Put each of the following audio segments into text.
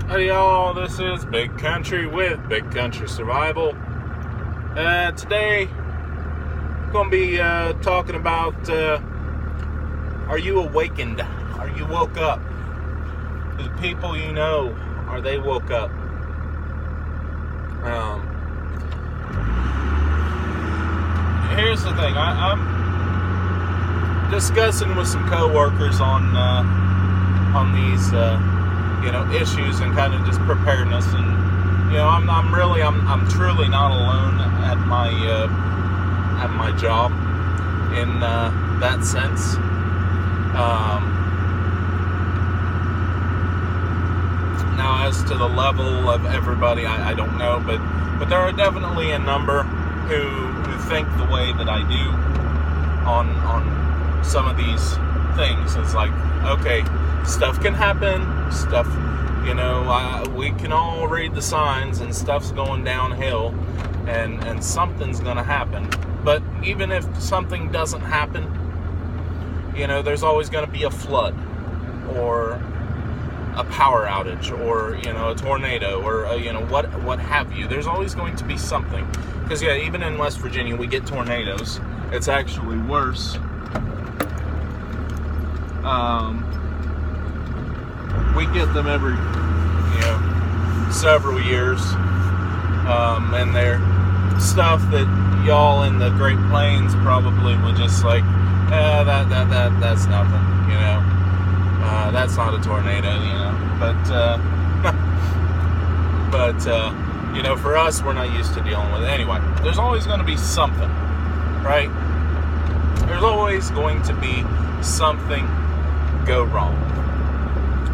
Hey y'all, this is Big Country with Big Country Survival. Today, I'm going to be talking about, are you awakened? Are you woke up? The people you know, are they woke up? Here's the thing, I'm discussing with some coworkers on these, issues and kind of just preparedness, and I'm truly not alone at my job in that sense. Now, as to the level of everybody, I don't know, but there are definitely a number who think the way that I do on some of these things. It's like, okay, stuff can happen, we can all read the signs and stuff's going downhill and something's gonna happen. But even if something doesn't happen, there's always gonna be a flood or a power outage or, a tornado or, what have you. There's always going to be something. Because, even in West Virginia, we get tornadoes. It's actually worse. We get them every, several years. And they're stuff that y'all in the Great Plains probably would just like, that's nothing, that's not a tornado, but for us, we're not used to dealing with it. Anyway, there's always going to be something, right? There's always going to be something go wrong,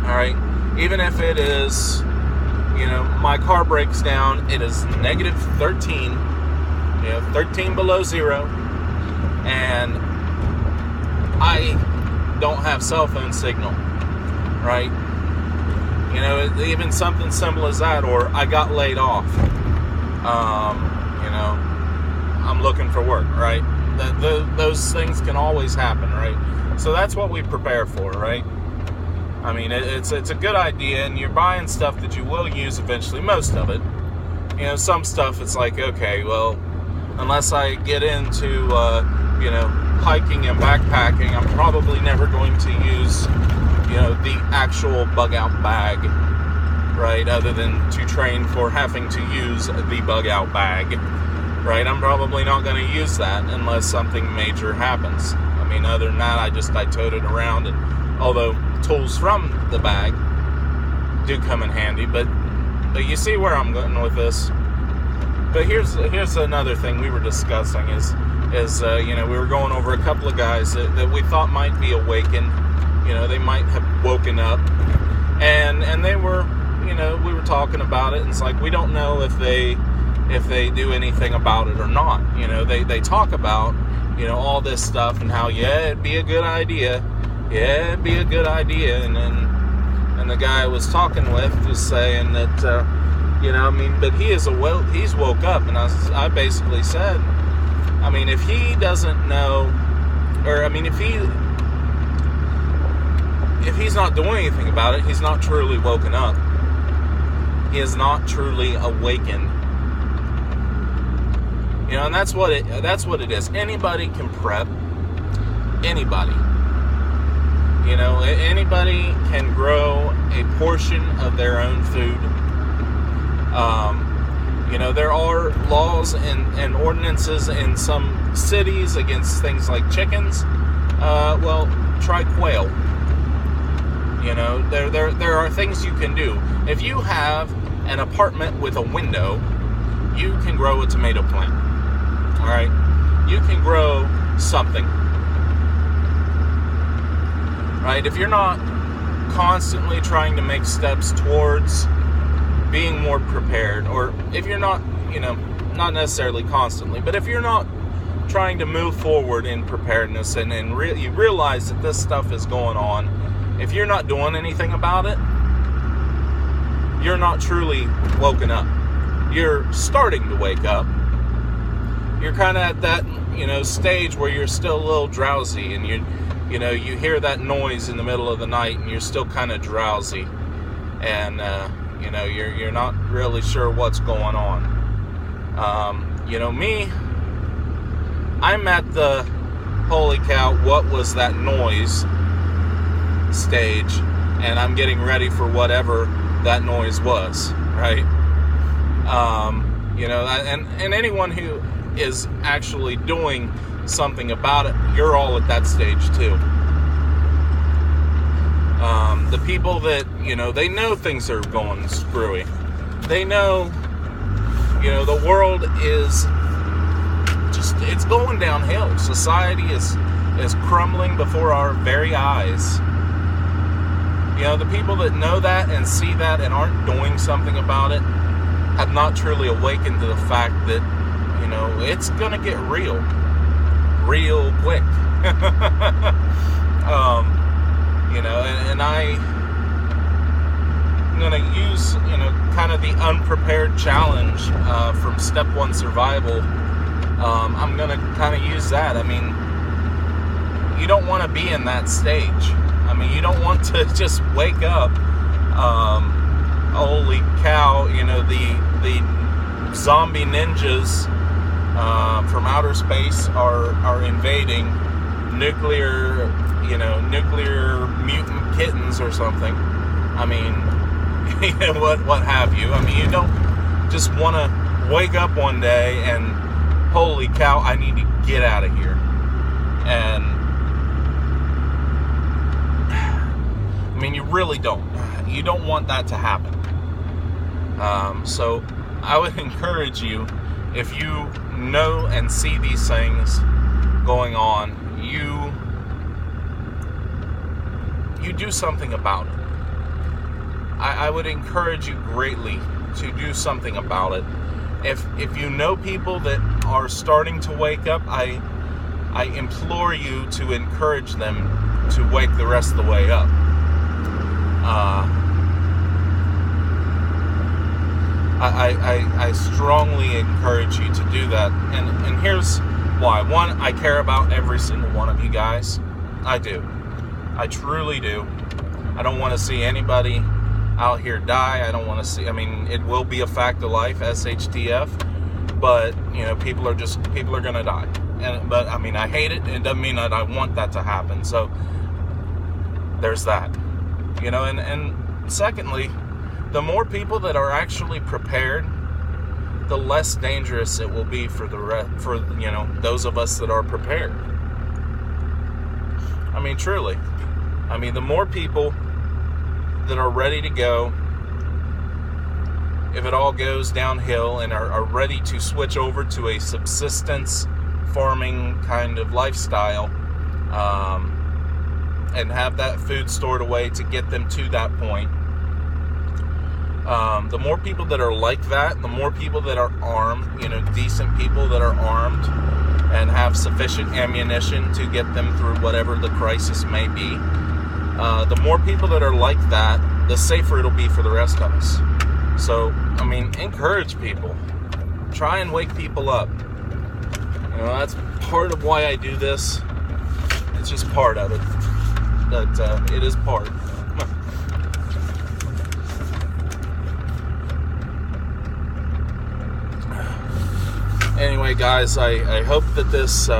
all right? Even if it is, my car breaks down, it is negative 13, 13 below zero, and I don't have cell phone signal, right? Even something simple as that, or I got laid off. I'm looking for work, right? Those things can always happen, right? So that's what we prepare for, right? I mean, it's a good idea, and you're buying stuff that you will use eventually, most of it. Some stuff it's like, okay, well, unless I get into, hiking and backpacking, I'm probably never going to use, the actual bug-out bag, right? Other than to train for having to use the bug-out bag, right? I'm probably not going to use that unless something major happens. I mean, other than that, I tote it around, and although tools from the bag do come in handy, but you see where I'm going with this. But here's another thing we were discussing is we were going over a couple of guys that we thought might be awakened. They might have woken up, and they were, we were talking about it, and it's like we don't know if they do anything about it or not. They talk about all this stuff and how it'd be a good idea, and the guy I was talking with was saying that but he's woke up, and I basically said, I mean, if he doesn't know, or I mean, if he's not doing anything about it, he's not truly woken up. He is not truly awakened. And that's what it is. Anybody can prep. Anybody. Anybody can grow a portion of their own food. There are laws and ordinances in some cities against things like chickens. Try quail. There are things you can do. If you have an apartment with a window, you can grow a tomato plant. All right? You can grow something. Right? If you're not constantly trying to make steps towards being more prepared, or if you're not, not necessarily constantly, but if you're not trying to move forward in preparedness and you realize that this stuff is going on, if you're not doing anything about it, you're not truly woken up. You're starting to wake up. You're kind of at that, stage where you're still a little drowsy, and you hear that noise in the middle of the night, and you're still kind of drowsy. And You know, you're not really sure what's going on. You know, me, I'm at the holy cow, what was that noise stage, and I'm getting ready for whatever that noise was, right? You know, and anyone who is actually doing something about it, you're all at that stage too. The people that, you know, they know things are going screwy. They know, you know, the world is just, it's going downhill. Society is crumbling before our very eyes. You know, the people that know that and see that and aren't doing something about it have not truly awakened to the fact that, you know, it's gonna get real quick. You know, and I'm gonna use, you know, kind of the unprepared challenge from Step 1 Survival. I'm gonna kind of use that. I mean, you don't want to be in that stage. I mean, you don't want to just wake up, holy cow, you know, the zombie ninjas from outer space are invading, nuclear mutant kittens or something. I mean, what have you. I mean, you don't just want to wake up one day and, holy cow, I need to get out of here. And I mean, you really don't. You don't want that to happen. So I would encourage you, if you know and see these things going on, you do something about it. I would encourage you greatly to do something about it. If you know people that are starting to wake up, I implore you to encourage them to wake the rest of the way up. I strongly encourage you to do that, and here's why. One, I care about every single one of you guys. I do. I truly do. I don't want to see anybody out here die. I don't want to see, I mean, it will be a fact of life, SHTF, but, you know, people are going to die. But, I mean, I hate it, and it doesn't mean that I want that to happen. So, there's that. You know, and secondly, the more people that are actually prepared, the less dangerous it will be for you know, those of us that are prepared. I mean, truly. I mean, the more people that are ready to go, if it all goes downhill, and are ready to switch over to a subsistence farming kind of lifestyle, and have that food stored away to get them to that point. The more people that are like that, the more people that are armed, you know, decent people that are armed and have sufficient ammunition to get them through whatever the crisis may be, the more people that are like that, the safer it'll be for the rest of us. So, I mean, encourage people. Try and wake people up. You know, that's part of why I do this. It's just part of it. But it is part. Anyway, guys, I hope that this, you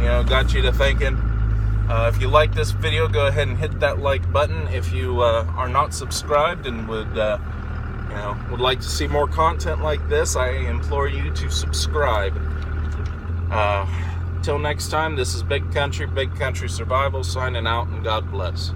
know, got you to thinking. If you like this video, go ahead and hit that like button. If you are not subscribed and would like to see more content like this, I implore you to subscribe. Till next time, this is Big Country Survival signing out, and God bless.